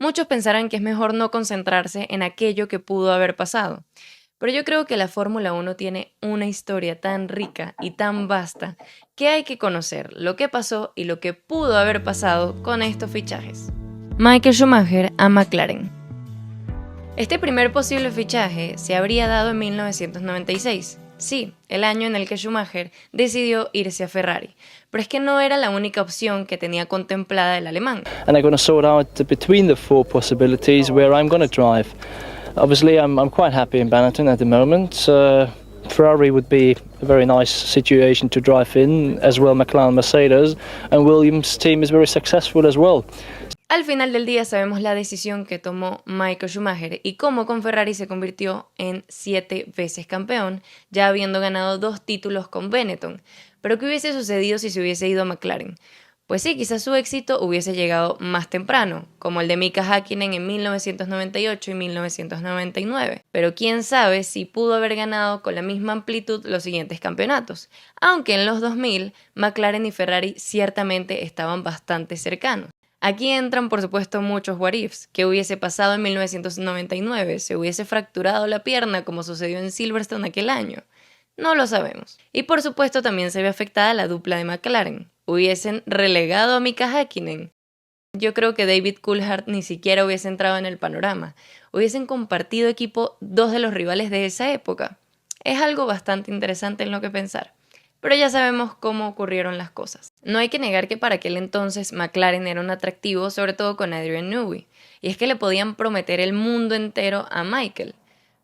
Muchos pensarán que es mejor no concentrarse en aquello que pudo haber pasado, pero yo creo que la Fórmula 1 tiene una historia tan rica y tan vasta que hay que conocer lo que pasó y lo que pudo haber pasado con estos fichajes. Michael Schumacher a McLaren. Este primer posible fichaje se habría dado en 1996. Sí, el año en el que Schumacher decidió irse a Ferrari, pero es que no era la única opción que tenía contemplada el alemán. And I'm going to sort out between the four possibilities where I'm going to drive. Obviously, I'm quite happy in Benetton at the moment. Ferrari would be a very nice situation to drive in, as well McLaren, Mercedes, and Williams' team is very successful as well. Al final del día sabemos la decisión que tomó Michael Schumacher y cómo con Ferrari se convirtió en 7 veces campeón, ya habiendo ganado 2 títulos con Benetton. Pero ¿qué hubiese sucedido si se hubiese ido a McLaren? Pues sí, quizás su éxito hubiese llegado más temprano, como el de Mika Häkkinen en 1998 y 1999, pero quién sabe si pudo haber ganado con la misma amplitud los siguientes campeonatos, aunque en los 2000 McLaren y Ferrari ciertamente estaban bastante cercanos. Aquí entran por supuesto muchos what ifs. ¿Qué hubiese pasado en 1999? ¿Se hubiese fracturado la pierna como sucedió en Silverstone aquel año? No lo sabemos. Y por supuesto también se ve afectada la dupla de McLaren. ¿Hubiesen relegado a Mika Häkkinen? Yo creo que David Coulthard ni siquiera hubiese entrado en el panorama. Hubiesen compartido equipo 2 de los rivales de esa época. Es algo bastante interesante en lo que pensar. Pero ya sabemos cómo ocurrieron las cosas. No hay que negar que para aquel entonces McLaren era un atractivo, sobre todo con Adrian Newey, y es que le podían prometer el mundo entero a Michael.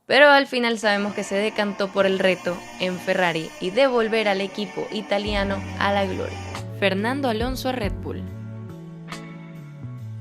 Pero al final sabemos que se decantó por el reto en Ferrari y devolver al equipo italiano a la gloria. Fernando Alonso a Red Bull.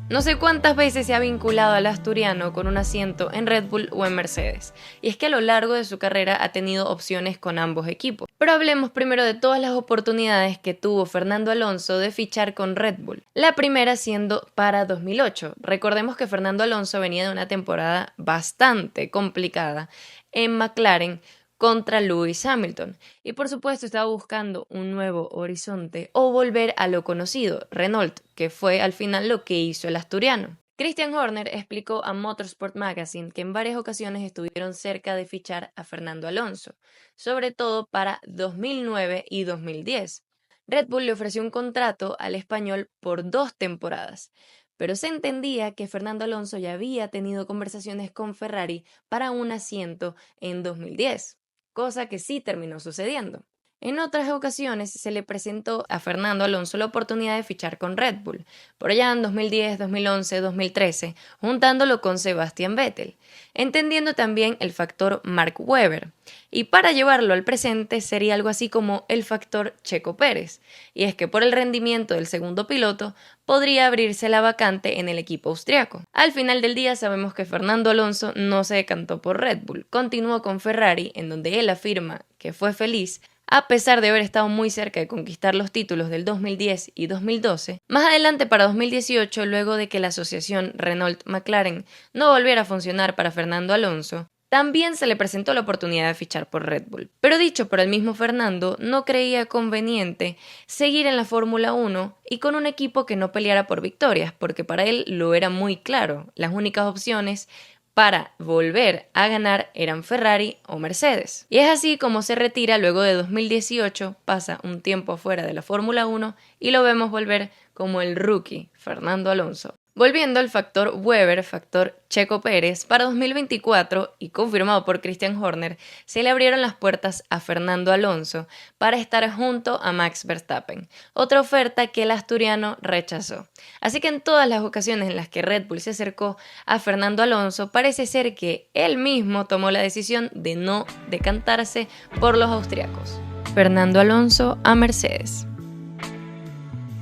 No sé cuántas veces se ha vinculado al asturiano con un asiento en Red Bull o en Mercedes, y es que a lo largo de su carrera ha tenido opciones con ambos equipos. Pero hablemos primero de todas las oportunidades que tuvo Fernando Alonso de fichar con Red Bull. La primera siendo para 2008. Recordemos que Fernando Alonso venía de una temporada bastante complicada en McLaren contra Lewis Hamilton, y por supuesto estaba buscando un nuevo horizonte o volver a lo conocido, Renault, que fue al final lo que hizo el asturiano. Christian Horner explicó a Motorsport Magazine que en varias ocasiones estuvieron cerca de fichar a Fernando Alonso, sobre todo para 2009 y 2010. Red Bull le ofreció un contrato al español por 2 temporadas, pero se entendía que Fernando Alonso ya había tenido conversaciones con Ferrari para un asiento en 2010. Cosa que sí terminó sucediendo. En otras ocasiones se le presentó a Fernando Alonso la oportunidad de fichar con Red Bull, por allá en 2010, 2011, 2013, juntándolo con Sebastian Vettel, entendiendo también el factor Mark Webber, y para llevarlo al presente sería algo así como el factor Checo Pérez, y es que por el rendimiento del segundo piloto podría abrirse la vacante en el equipo austriaco. Al final del día sabemos que Fernando Alonso no se decantó por Red Bull, continuó con Ferrari, en donde él afirma que fue feliz a pesar de haber estado muy cerca de conquistar los títulos del 2010 y 2012. Más adelante, para 2018, luego de que la asociación Renault-McLaren no volviera a funcionar para Fernando Alonso, también se le presentó la oportunidad de fichar por Red Bull. Pero dicho por el mismo Fernando, no creía conveniente seguir en la Fórmula 1 y con un equipo que no peleara por victorias, porque para él lo era muy claro. Las únicas opciones para volver a ganar eran Ferrari o Mercedes. Y es así como se retira luego de 2018, pasa un tiempo fuera de la Fórmula 1 y lo vemos volver como el rookie Fernando Alonso. Volviendo al factor Webber, factor Checo Pérez, para 2024, y confirmado por Christian Horner, se le abrieron las puertas a Fernando Alonso para estar junto a Max Verstappen, otra oferta que el asturiano rechazó. Así que en todas las ocasiones en las que Red Bull se acercó a Fernando Alonso, parece ser que él mismo tomó la decisión de no decantarse por los austriacos. Fernando Alonso a Mercedes.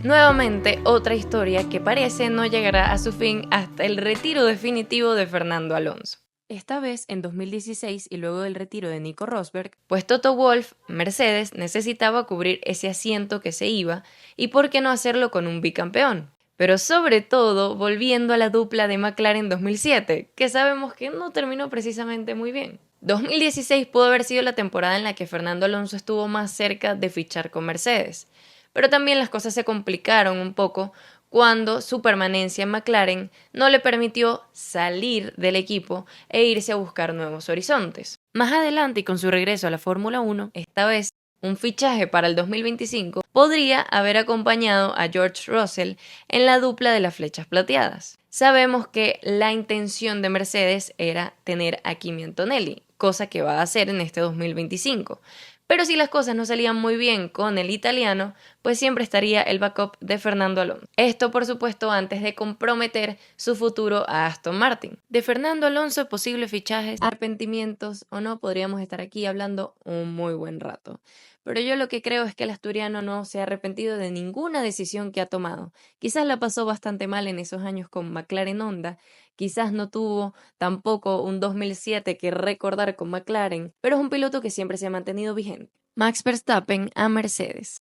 Nuevamente, otra historia que parece no llegará a su fin hasta el retiro definitivo de Fernando Alonso. Esta vez en 2016 y luego del retiro de Nico Rosberg, pues Toto Wolff, Mercedes, necesitaba cubrir ese asiento que se iba y por qué no hacerlo con un bicampeón. Pero sobre todo volviendo a la dupla de McLaren 2007, que sabemos que no terminó precisamente muy bien. 2016 pudo haber sido la temporada en la que Fernando Alonso estuvo más cerca de fichar con Mercedes. Pero también las cosas se complicaron un poco cuando su permanencia en McLaren no le permitió salir del equipo e irse a buscar nuevos horizontes. Más adelante, y con su regreso a la Fórmula 1, esta vez un fichaje para el 2025, podría haber acompañado a George Russell en la dupla de las flechas plateadas. Sabemos que la intención de Mercedes era tener a Kimi Antonelli, cosa que va a hacer en este 2025. Pero si las cosas no salían muy bien con el italiano, pues siempre estaría el backup de Fernando Alonso. Esto, por supuesto, antes de comprometer su futuro a Aston Martin. De Fernando Alonso, posibles fichajes, arrepentimientos o no, podríamos estar aquí hablando un muy buen rato. Pero yo lo que creo es que el asturiano no se ha arrepentido de ninguna decisión que ha tomado. Quizás la pasó bastante mal en esos años con McLaren Honda, quizás no tuvo tampoco un 2007 que recordar con McLaren, pero es un piloto que siempre se ha mantenido vigente. Max Verstappen a Mercedes.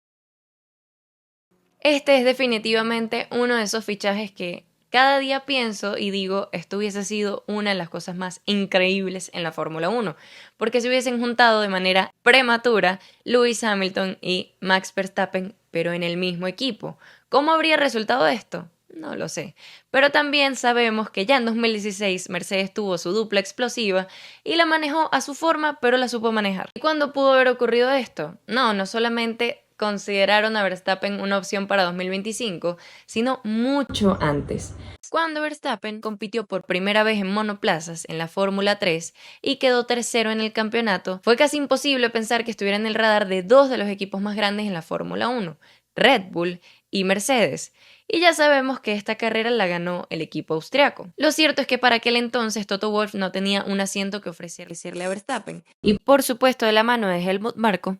Este es definitivamente uno de esos fichajes que cada día pienso y digo, esto hubiese sido una de las cosas más increíbles en la Fórmula 1, porque se hubiesen juntado de manera prematura Lewis Hamilton y Max Verstappen, pero en el mismo equipo. ¿Cómo habría resultado esto? No lo sé, pero también sabemos que ya en 2016 Mercedes tuvo su dupla explosiva y la manejó a su forma, pero la supo manejar. ¿Y cuándo pudo haber ocurrido esto? No solamente consideraron a Verstappen una opción para 2025, sino mucho antes. Cuando Verstappen compitió por primera vez en monoplazas en la Fórmula 3 y quedó tercero en el campeonato, fue casi imposible pensar que estuviera en el radar de dos de los equipos más grandes en la Fórmula 1, Red Bull y Mercedes. Y ya sabemos que esta carrera la ganó el equipo austriaco. Lo cierto es que para aquel entonces Toto Wolff no tenía un asiento que ofrecerle a Verstappen. Y por supuesto, de la mano de Helmut Marko,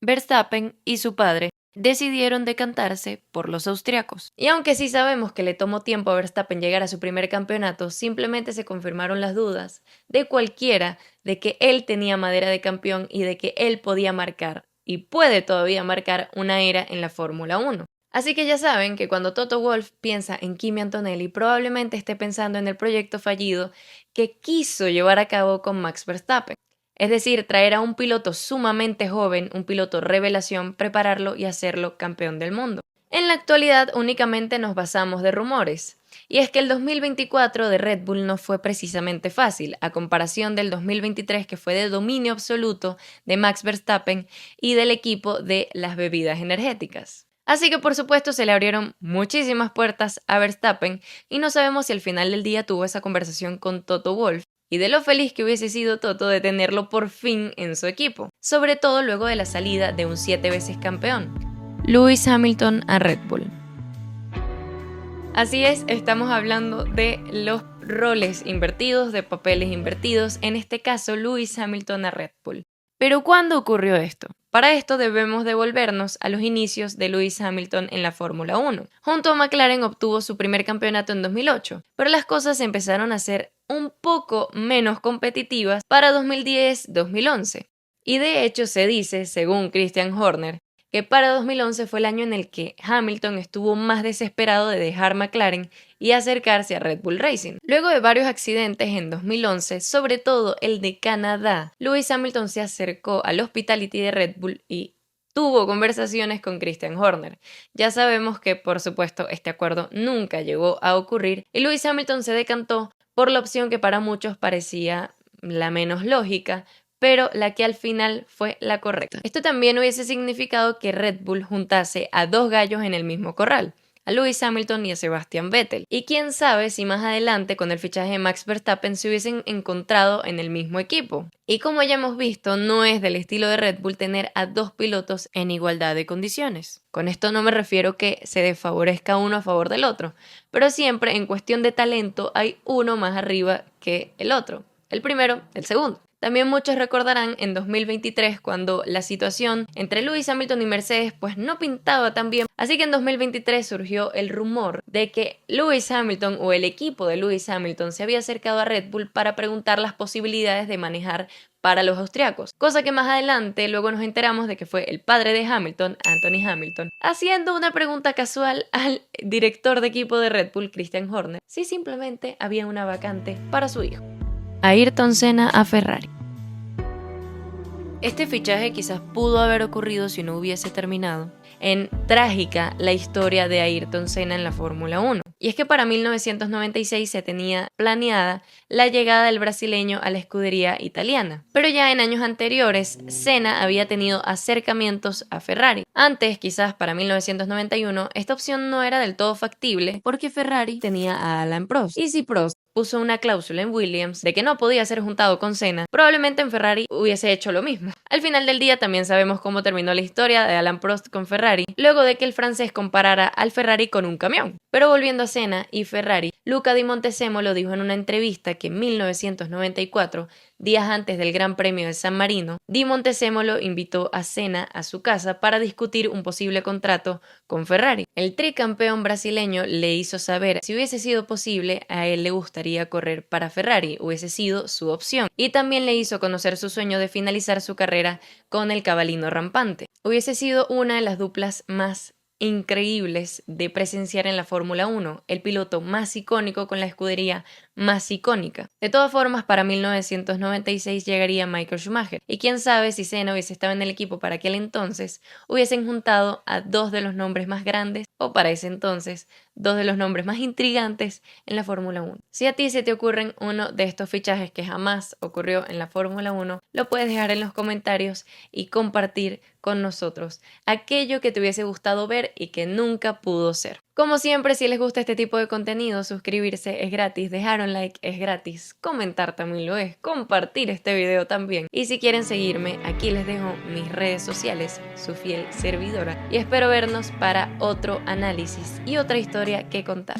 Verstappen y su padre decidieron decantarse por los austriacos. Y aunque sí sabemos que le tomó tiempo a Verstappen llegar a su primer campeonato, simplemente se confirmaron las dudas de cualquiera de que él tenía madera de campeón y de que él podía marcar, y puede todavía marcar, una era en la Fórmula 1. Así que ya saben que cuando Toto Wolff piensa en Kimi Antonelli, probablemente esté pensando en el proyecto fallido que quiso llevar a cabo con Max Verstappen. Es decir, traer a un piloto sumamente joven, un piloto revelación, prepararlo y hacerlo campeón del mundo. En la actualidad únicamente nos basamos de rumores. Y es que el 2024 de Red Bull no fue precisamente fácil, a comparación del 2023 que fue de dominio absoluto de Max Verstappen y del equipo de las bebidas energéticas. Así que por supuesto se le abrieron muchísimas puertas a Verstappen y no sabemos si al final del día tuvo esa conversación con Toto Wolff y de lo feliz que hubiese sido Toto de tenerlo por fin en su equipo, sobre todo luego de la salida de un 7 veces campeón, Lewis Hamilton a Red Bull. Así es, estamos hablando de los roles invertidos, de papeles invertidos, en este caso Lewis Hamilton a Red Bull. Pero ¿cuándo ocurrió esto? Para esto debemos devolvernos a los inicios de Lewis Hamilton en la Fórmula 1. Junto a McLaren obtuvo su primer campeonato en 2008, pero las cosas empezaron a ser un poco menos competitivas para 2010-2011. Y de hecho se dice, según Christian Horner, que para 2011 fue el año en el que Hamilton estuvo más desesperado de dejar McLaren y acercarse a Red Bull Racing. Luego de varios accidentes en 2011, sobre todo el de Canadá, Lewis Hamilton se acercó al Hospitality de Red Bull y tuvo conversaciones con Christian Horner. Ya sabemos que, por supuesto, este acuerdo nunca llegó a ocurrir y Lewis Hamilton se decantó por la opción que para muchos parecía la menos lógica, pero la que al final fue la correcta. Esto también hubiese significado que Red Bull juntase a dos gallos en el mismo corral, a Lewis Hamilton y a Sebastian Vettel. Y quién sabe si más adelante con el fichaje de Max Verstappen se hubiesen encontrado en el mismo equipo. Y como ya hemos visto, no es del estilo de Red Bull tener a dos pilotos en igualdad de condiciones. Con esto no me refiero que se desfavorezca uno a favor del otro, pero siempre en cuestión de talento hay uno más arriba que el otro. El primero, el segundo. También muchos recordarán en 2023 cuando la situación entre Lewis Hamilton y Mercedes pues no pintaba tan bien. Así que en 2023 surgió el rumor de que Lewis Hamilton o el equipo de Lewis Hamilton se había acercado a Red Bull para preguntar las posibilidades de manejar para los austriacos. Cosa que más adelante luego nos enteramos de que fue el padre de Hamilton, Anthony Hamilton, haciendo una pregunta casual al director de equipo de Red Bull, Christian Horner, si simplemente había una vacante para su hijo. Ayrton Senna a Ferrari. Este fichaje quizás pudo haber ocurrido si no hubiese terminado en trágica la historia de Ayrton Senna en la Fórmula 1. Y es que para 1996 se tenía planeada la llegada del brasileño a la escudería italiana. Pero ya en años anteriores, Senna había tenido acercamientos a Ferrari. Antes, quizás para 1991, esta opción no era del todo factible porque Ferrari tenía a Alain Prost. Y si Prost puso una cláusula en Williams de que no podía ser juntado con Senna, probablemente en Ferrari hubiese hecho lo mismo. Al final del día también sabemos cómo terminó la historia de Alain Prost con Ferrari, luego de que el francés comparara al Ferrari con un camión. Pero volviendo a Senna y Ferrari, Luca Di Montezemolo dijo en una entrevista que en 1994, días antes del Gran Premio de San Marino, Di Montezemolo invitó a Senna a su casa para discutir un posible contrato con Ferrari. El tricampeón brasileño le hizo saber si hubiese sido posible, a él le gustaría correr para Ferrari, hubiese sido su opción. Y también le hizo conocer su sueño de finalizar su carrera con el cabalino rampante. Hubiese sido una de las duplas más increíbles de presenciar en la Fórmula 1, el piloto más icónico con la escudería más icónica. De todas formas, para 1996 llegaría Michael Schumacher, y quién sabe si Senna hubiese estado en el equipo para aquel entonces, hubiesen juntado a dos de los nombres más grandes, o para ese entonces, dos de los nombres más intrigantes en la Fórmula 1. Si a ti se te ocurren uno de estos fichajes que jamás ocurrió en la Fórmula 1, lo puedes dejar en los comentarios y compartir con nosotros aquello que te hubiese gustado ver y que nunca pudo ser. Como siempre, si les gusta este tipo de contenido, suscribirse es gratis, dejar un like es gratis, comentar también lo es, compartir este video también. Y si quieren seguirme, aquí les dejo mis redes sociales, su fiel servidora, y espero vernos para otro análisis y otra historia que contar.